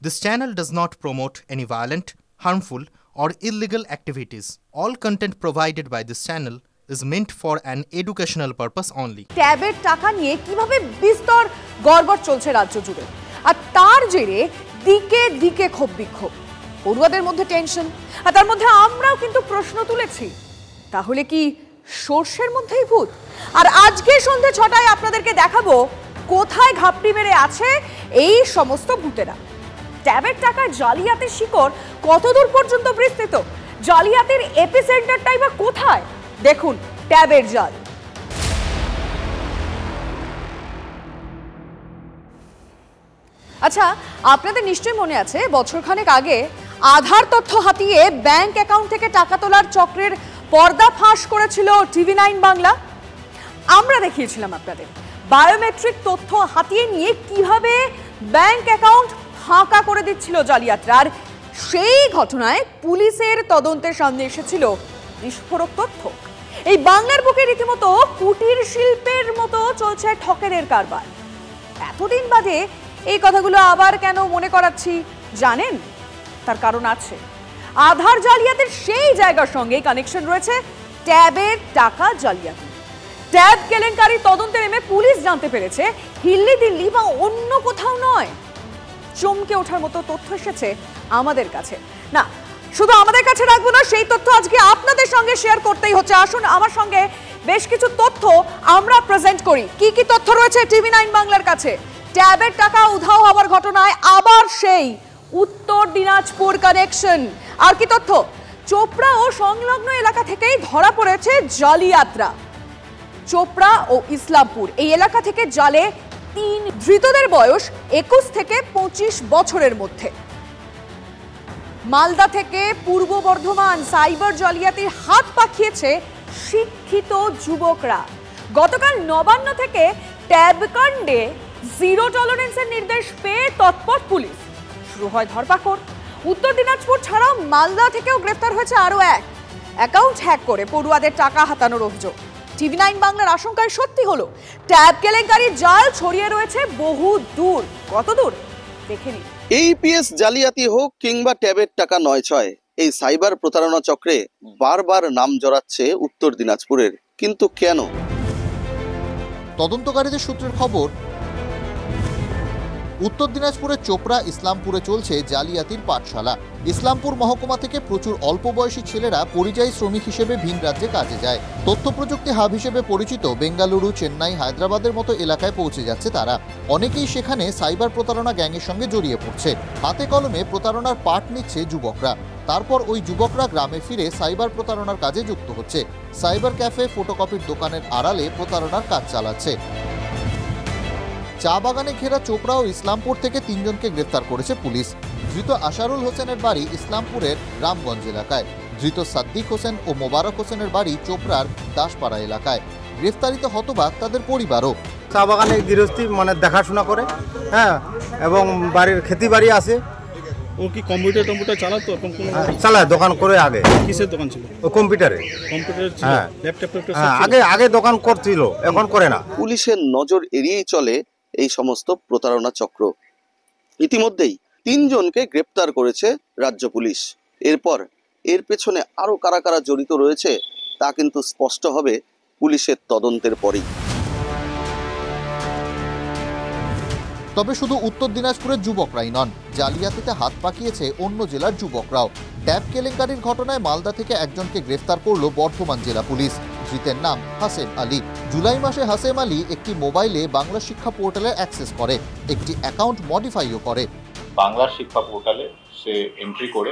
This channel does not promote any violent, harmful, or illegal activities. All content provided by this channel is meant for an educational purpose only. ট্যাবের টাকা নিয়ে কিভাবে বিস্তর গড়বড় চলছে রাজ্য জুড়ে, আর তার জেরে দিকে দিকে ক্ষোভ বিক্ষোভ, পড়ুয়াদের মধ্যে টেনশন, আর তার মধ্যে আমরাও কিন্তু প্রশ্ন তুলেছি, তাহলে কি সর্ষের মধ্যেই ভূত? আর আজকে সন্ধ্যে ৬টায় আপনাদেরকে দেখাবো কোথায় ঘাপটি মেরে আছে এই সমস্ত ভূতেরা। ট্যাবের টাকা জালিয়াতির শিকড় কতদূর পর্যন্ত বিস্তৃত, জালিয়াতির এপিসেন্টারটাই বা কোথায়? দেখুন ট্যাবের জাল। আচ্ছা, আপনাদের নিশ্চয়ই মনে আছে বছরখানেক আগে আধার তথ্য হাতিয়ে ব্যাংক অ্যাকাউন্ট থেকে টাকা তোলার চক্রের পর্দা ফাঁস করেছিল TV9 বাংলা। আমরা দেখিয়েছিলাম আপনাদের বায়োমেট্রিক তথ্য হাতিয়ে নিয়ে কিভাবে ব্যাংক অ্যাকাউন্ট ফাঁকা করে দিচ্ছিল জালিয়াতরা। আর সেই ঘটনায় পুলিশের তদন্তের সামনে এসেছিল বিস্ফোরক তথ্য। এই বাংলার বুকে রীতিমতো কুটির শিল্পের মতো চলছে ঠকেদের কারবার। এতদিন বাদে এই কথাগুলো আবার কেন মনে করাচ্ছি জানেন? তার কারণ আছে। আধার জালিয়াতির সেই জায়গার সঙ্গে কানেকশন রয়েছে ট্যাবের টাকা জালিয়াতি। ট্যাব কেলেঙ্কারি তদন্তে নেমে পুলিশ জানতে পেরেছে হিল্লি দিল্লি বা অন্য কোথাও নয়। চমকে ওঠার মতো তথ্য এসেছে আমাদের কাছে। না, শুধু আমাদের কাছে রাখবো না, সেই তথ্য আজকে আপনাদের সঙ্গে শেয়ার করতেই হচ্ছে। আসুন আমার সঙ্গে বেশ কিছু তথ্য আমরা প্রেজেন্ট করি। কি কি তথ্য রয়েছে TV9 বাংলার কাছে? ট্যাবের টাকা উধাও হওয়ার ঘটনায় আবার সেই উত্তর দিনাজপুর কানেকশন। আর কি তথ্য? চোপড়া ও সংলগ্ন এলাকা থেকেই ধরা পড়েছে জালিয়াতরা। চোপড়া ও ইসলামপুর এই এলাকা থেকে জালে 3 ধৃতদের বয়স 21 থেকে 25 বছরের মধ্যে। মালদা থেকে পূর্ব বর্ধমান সাইবার জালিয়াতির হাত পাকিয়েছে শিক্ষিত যুবকরা। গতকাল নবান্ন থেকে ট্যাব কাণ্ডে জিরো টলারেন্সের নির্দেশ পেয়ে তৎপর পুলিশ। শুরু হয় ধরপাকড়। উত্তর দিনাজপুর ছাড়াও মালদা থেকেও গ্রেফতার হয়েছে আরো এক অ্যাকাউন্ট হ্যাক করে পড়ুয়াদের টাকা হাতানোর অভিযোগ। TV9 বাংলার আশঙ্কায় সত্যি হলো, ট্যাব কেলেঙ্কারির জাল ছড়িয়ে রয়েছে বহু দূর। কত দূর দেখে নিন। APS জালিয়াতি হোক কিংবা ট্যাবের টাকা ৯/৬, এই সাইবার প্রতারণা চক্রে বারবার নাম জড়াচ্ছে উত্তর দিনাজপুরের। কিন্তু কেন? তদন্তকারীদের সূত্রের খবর, উত্তর দিনাজপুরের চোপড়া ইসলামপুরে চলছে জালিয়াতির পাঠশালা। ইসলামপুর মহকুমা থেকে প্রচুর অল্প বয়সী ছেলেরা পরিযায়ী শ্রমিক হিসেবে ভিন রাজ্যে কাজে যায়। তথ্য প্রযুক্তি হাব হিসেবে পরিচিত বেঙ্গালুরু, চেন্নাই, হায়দ্রাবাদের মতো এলাকায় পৌঁছে যাচ্ছে তারা। অনেকেই সেখানে সাইবার প্রতারণা গ্যাংয়ের সঙ্গে জড়িয়ে পড়ছে। হাতে কলমে প্রতারণার পাঠ নিচ্ছে যুবকরা। তারপর ওই যুবকরা গ্রামে ফিরে সাইবার প্রতারণার কাজে যুক্ত হচ্ছে। সাইবার ক্যাফে, ফটোকপির দোকানের আড়ালে প্রতারণার কাজ চালাচ্ছে। চা বাগানে ঘেরা চোপড়া ও ইসলামপুর থেকে 3 জনকে গ্রেফতার করেছে পুলিশ। ধৃত আশারুল হোসেনের বাড়ি ইসলামপুরের রামগঞ্জ এলাকায়। ধৃত সাদ্দিক হোসেন ও মোবারক হোসেনের বাড়ি চোপড়ার দাসপাড়া এলাকায়। গ্রেফতারিত হতবাক তাদের পরিবারও। চা বাগানে গৃহস্থী দেখাশোনা করে, হ্যাঁ, এবং বাড়ির খেতি বাড়ি আছে। ও কি কম্পিউটার চালাতো? চালায়, দোকান করে। আগে কিসের দোকান ছিল? ও কম্পিউটারে ছিল, ল্যাপটপ আগে দোকান করছিল, এখন করে না। পুলিশের নজর এড়িয়েই চলে এই সমস্ত প্রতারণা চক্র। ইতিমধ্যেই 3 জনকে গ্রেপ্তার করেছে রাজ্য পুলিশ। এরপর এর পেছনে আরো কারা কারা জড়িত রয়েছে তা কিন্তু স্পষ্ট হবে পুলিশের তদন্তের পরেই। তবে শুধু উত্তর দিনাজপুরের যুবকরাই নন, জালিয়াতিতে হাত পাকিয়েছে অন্য জেলার যুবকরাও। ট্যাব কেলেঙ্কারির ঘটনায় মালদা থেকে একজনকে গ্রেফতার করল বর্ধমান জেলা পুলিশ। ধৃতের নাম হাসেম আলী। জুলাই মাসে হাসেম আলী একটি মোবাইলে বাংলা শিক্ষা পোর্টালে অ্যাক্সেস করে, একটি অ্যাকাউন্ট মডিফাইও করে। বাংলা শিক্ষা পোর্টালে সে এন্ট্রি করে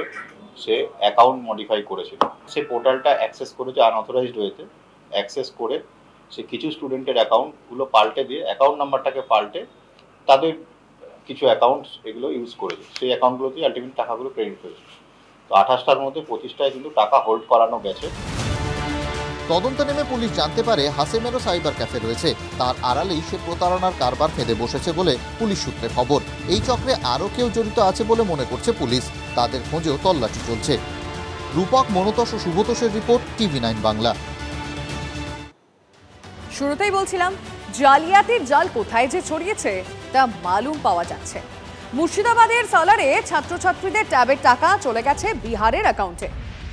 সে অ্যাকাউন্ট মডিফাই করেছিল। সে পোর্টালটা অ্যাক্সেস করেছে আনঅথরাইজড ওয়েতে। অ্যাক্সেস করে সে কিছু স্টুডেন্টের অ্যাকাউন্টগুলো পাল্টে দিয়ে অ্যাকাউন্ট নাম্বারটাকে পাল্টে তাদের কিছু অ্যাকাউন্টস এগুলো ইউজ করেছে। সেই অ্যাকাউন্টগুলোতেই আলটিমেট টাকাগুলো ক্রেডিট হয়েছে। তো 28টার মধ্যে 25টায় কিন্তু টাকা হোল্ড করানো গেছে। তদন্তে নেমে পুলিশ জানতে পারে হাসেমেরও সাইবার ক্যাফে রয়েছে। তার আড়ালেই সে প্রতারণার কারবার ফেঁদে বসেছে বলে পুলিশ সূত্রে খবর। এই চক্রে আরও কেউ জড়িত আছে বলে মনে করছে পুলিশ। তাদের খোঁজেও তল্লাশি চলছে। রূপক, মনতোষ ও শুভতোষের রিপোর্ট, TV9 বাংলা। শুরুতেই বলছিলাম জালিয়াতির জাল কোথায় যে ছড়িয়েছে তা মালুম পাওয়া যাচ্ছে। মুর্শিদাবাদের সালারে ছাত্রছাত্রীদের ট্যাবের টাকা চলে গেছে বিহারের অ্যাকাউন্টে।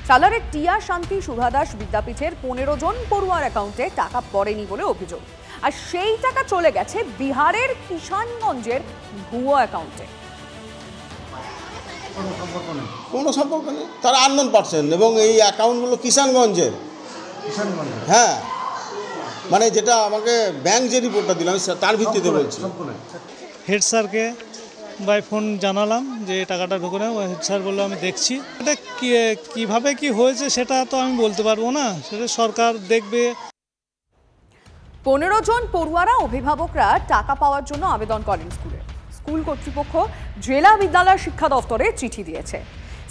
সালারের টিয়া শান্তি সুধাদাস বিদ্যাপীঠের 15 জন পড়ুয়ার অ্যাকাউন্টে টাকা পড়েনি বলে অভিযোগ, আর সেই টাকা চলে গেছে বিহারের কিষানগঞ্জের ভুয়ো অ্যাকাউন্টে। কোনো সম্পর্ক নেই, তারা আননোন পারসন এবং এই অ্যাকাউন্টগুলো কিষানগঞ্জের। হ্যাঁ, মানে যেটা আমাকে ব্যাংক যে রিপোর্টটা দিলাম তার ভিত্তিতে বলছি। হেড স্যারকে বাই ফোন জানালাম যে টাকাটা ঢুকে নেই, হেড স্যার বললো আমি দেখছি। এটা কীভাবে কি হয়েছে সেটা তো আমি বলতে পারবো না, সেটা সরকার দেখবে। 15 জন পড়ুয়ারা অভিভাবকরা টাকা পাওয়ার জন্য আবেদন করেন স্কুলে। স্কুল কর্তৃপক্ষ জেলা বিদ্যালয় শিক্ষা দফতরে চিঠি দিয়েছে।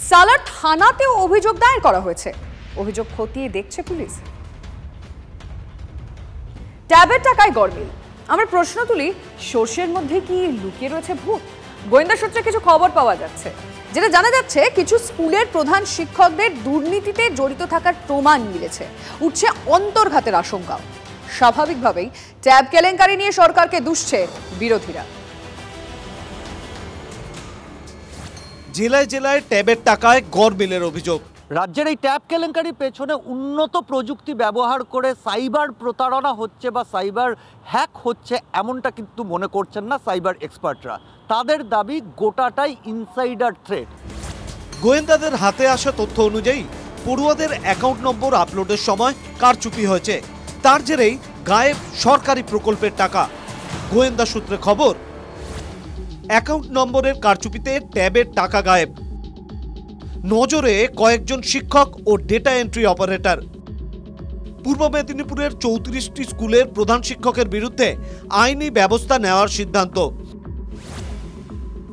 সালার থানাতেও অভিযোগ দায়ের করা হয়েছে। অভিযোগ খতিয়ে দেখছে পুলিশ। ট্যাবের টাকায় গরমিল। আমরা প্রশ্ন তুলি, সর্ষের মধ্যে কি লুকিয়ে রয়েছে ভূত? গোয়েন্দা সূত্রে কিছু খবর পাওয়া যাচ্ছে, যেটা জানা যাচ্ছে কিছু স্কুলের প্রধান শিক্ষকদের দুর্নীতিতে জড়িত থাকার প্রমাণ মিলেছে। উঠছে অন্তর্ঘাতের আশঙ্কা। স্বাভাবিকভাবেই ট্যাব কেলেঙ্কারি নিয়ে সরকারকে দুষছে বিরোধীরা। জেলায় জেলায় ট্যাবের টাকায় গরমিলের অভিযোগ। রাজ্যের এই ট্যাব কেলেঙ্কারির পেছনে উন্নত প্রযুক্তি ব্যবহার করে সাইবার প্রতারণা হচ্ছে বা সাইবার হ্যাক হচ্ছে এমনটা কিন্তু মনে করছেন না সাইবার এক্সপার্টরা। তাদের দাবি গোটাটাই ইনসাইডার থ্রেট। গোয়েন্দাদের হাতে আসা তথ্য অনুযায়ী পড়ুয়াদের অ্যাকাউন্ট নম্বর আপলোডের সময় কারচুপি হয়েছে। তার জেরেই গায়েব সরকারি প্রকল্পের টাকা। গোয়েন্দা সূত্রে খবর, অ্যাকাউন্ট নম্বরের কারচুপিতে ট্যাবের টাকা গায়েব। নজরে কয়েকজন শিক্ষক ও ডেটা এন্ট্রি অপারেটর। পূর্ব মেদিনীপুরের 34টি স্কুলের প্রধান শিক্ষকের বিরুদ্ধে আইনি ব্যবস্থা নেওয়ার সিদ্ধান্ত।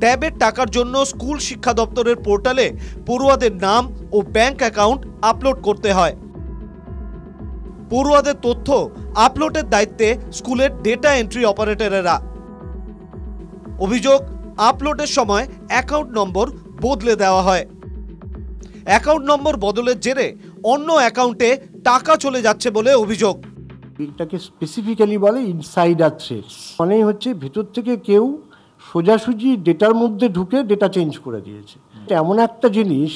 ট্যাবের টাকার জন্য স্কুল শিক্ষা দপ্তরের পোর্টালে পড়ুয়াদের নাম ও ব্যাংক অ্যাকাউন্ট আপলোড করতে হয়। পড়ুয়াদের তথ্য আপলোডের দায়িত্বে স্কুলের ডেটা এন্ট্রি অপারেটরেরা। অভিযোগ, আপলোডের সময় অ্যাকাউন্ট নম্বর বদলে দেওয়া হয়। অ্যাকাউন্ট নম্বর বদলের জেরে অন্য অ্যাকাউন্টে টাকা চলে যাচ্ছে বলে অভিযোগ। এটাকে স্পেসিফিক্যালি বলে ইনসাইডার থ্রেটস। মানেই হচ্ছে ভেতর থেকে কেউ সোজাসুজি ডেটার মধ্যে ঢুকে ডেটা চেঞ্জ করে দিয়েছে। এমন একটা জিনিস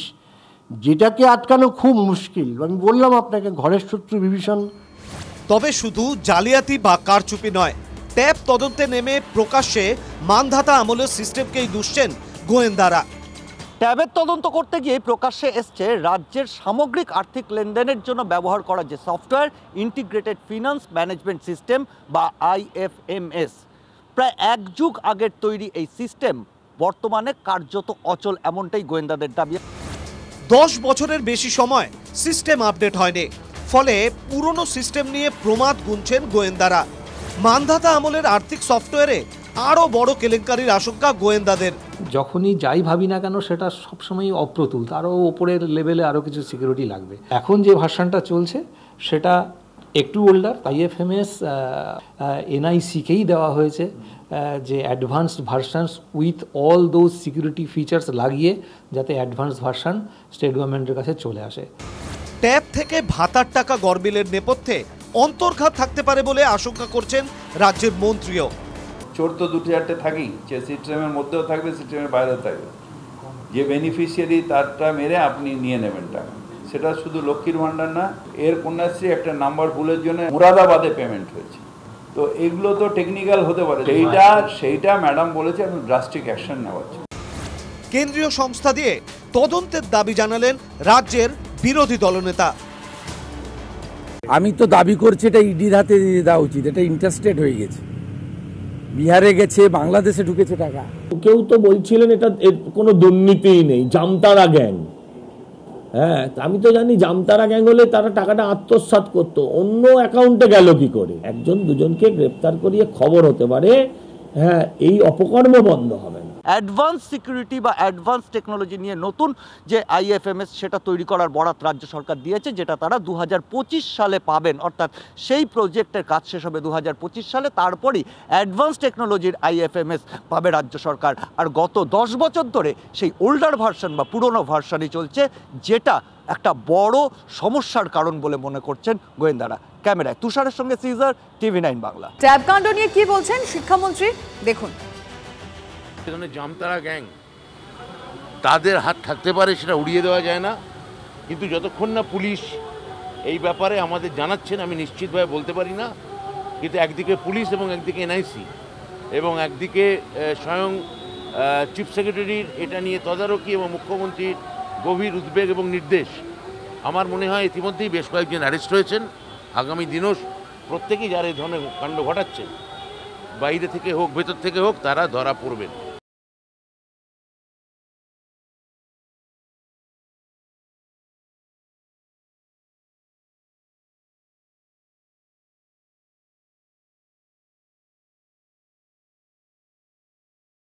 যেটাকে আটকানো খুব মুশকিল। আমি বললাম আপনাকে, ঘরের শত্রু বিভীষণ। তবে শুধু জালিয়াতি বা কারচুপি নয়, ট্যাব তদন্তে নেমে প্রকাশ্যে মানধাতা আমলের সিস্টেমকেই দুষছেন গোয়েন্দারা। ট্যাবের তদন্ত করতে গিয়ে প্রকাশ্যে এসছে রাজ্যের সামগ্রিক আর্থিক লেনদেনের জন্য ব্যবহার করা যে software integrated finance management system বা IFMS। প্রায় 1 যুগ আগের তৈরি এই সিস্টেম বর্তমানে কার্যত অচল, এমনটাই গোয়েন্দাদের দাবি। 10 বছরের বেশি সময় সিস্টেম আপডেট হয়নি, ফলে পুরনো সিস্টেম নিয়ে প্রমাদ গুনছেন গোয়েন্দারা। মানধাতা আমলের আর্থিক সফটওয়্যারে আরও বড় কেলেঙ্কারির আশঙ্কা গোয়েন্দাদের। যখনই যাই ভাবি না কেন সেটা সবসময় অপ্রতুল, তারও ওপরের লেভেলে আরও কিছু সিকিউরিটি লাগবে। এখন যে ভার্সনটা চলছে সেটা একটু ওল্ডার। IFMS NIC-কেই দেওয়া হয়েছে যে advanced versions with all those security features লাগিয়ে যাতে অ্যাডভান্স ভার্সন স্টেট গভর্নমেন্টের কাছে চলে আসে। ট্যাব থেকে ভাতার টাকা গরমিলের নেপথ্যে অন্তর্ঘাত থাকতে পারে বলে আশঙ্কা করছেন রাজ্যের মন্ত্রীও। চোর তো 2-4টে থাকেই, যে সিস্টেমের মধ্যেও থাকবে, সিস্টেমের বাইরেও থাকবে। যে বেনিফিশিয়ারি তারটা মেরে আপনি নিয়ে নেবেন টাকা। সেটা শুধু লক্ষ্মীর ভাণ্ডার না, এর কন্যাশ্রী একটা নাম্বার ভুলের জন্য মুরাদাবাদে পেমেন্ট হয়েছে। তো এগুলো তো টেকনিক্যাল হতে পারে, সেইটা ম্যাডাম বলেছে এখন ড্রাস্টিক অ্যাকশন নেওয়া হচ্ছে। কেন্দ্রীয় সংস্থা দিয়ে তদন্তের দাবি জানালেন রাজ্যের বিরোধী দলনেতা। আমি তো দাবি করছি এটা ইডির হাতে দিয়ে দেওয়া উচিত। এটা ইন্টারস্টেট হয়ে গেছে, বিহারে গেছে, বাংলাদেশে ঢুকেছে টাকা। কেউ তো বলছিলেন এটা কোনো দুর্নীতিই নেই, জামতারা গ্যাং। হ্যাঁ, আমি তো জানি জামতারা গ্যাং হলে তারা টাকাটা আত্মসাৎ করতো, অন্য অ্যাকাউন্টে গেল কি করে? 1-2জনকে গ্রেপ্তার করিয়ে খবর হতে পারে, হ্যাঁ, এই অপকর্ম বন্ধ হবে না। অ্যাডভান্স সিকিউরিটি বা অ্যাডভান্স টেকনোলজি নিয়ে নতুন যে IFMS সেটা তৈরি করার বরাত রাজ্য সরকার দিয়েছে, যেটা তারা 2025 সালে পাবেন। অর্থাৎ সেই প্রজেক্টের কাজ শেষ হবে 2025 সালে, তারপরই অ্যাডভান্স টেকনোলজির IFMS পাবে রাজ্য সরকার। আর গত 10 বছর ধরে সেই ওল্ডার ভার্সন বা পুরনো ভার্সনই চলছে, যেটা একটা বড় সমস্যার কারণ বলে মনে করছেন গোয়েন্দারা। ক্যামেরায় তুষারের সঙ্গে সিজার, TV9 বাংলা। ট্যাব কাণ্ড নিয়ে কি বলছেন শিক্ষামন্ত্রী দেখুন। এখানে জামতারা গ্যাং, তাদের হাত থাকতে পারে, সেটা উড়িয়ে দেওয়া যায় না। কিন্তু যতক্ষণ না পুলিশ এই ব্যাপারে আমাদের জানাচ্ছেন, আমি নিশ্চিতভাবে বলতে পারি না। কিন্তু একদিকে পুলিশ এবং একদিকে এনআইসি এবং একদিকে স্বয়ং চিফ সেক্রেটারির এটা নিয়ে তদারকি এবং মুখ্যমন্ত্রীর গভীর উদ্বেগ এবং নির্দেশ, আমার মনে হয় ইতিমধ্যেই বেশ কয়েকজন অ্যারেস্ট হয়েছেন। আগামী দিনও প্রত্যেকেই যারা এই ধরনের কাণ্ড ঘটাচ্ছেন, বাইরে থেকে হোক ভেতর থেকে হোক, তারা ধরা পড়বেন।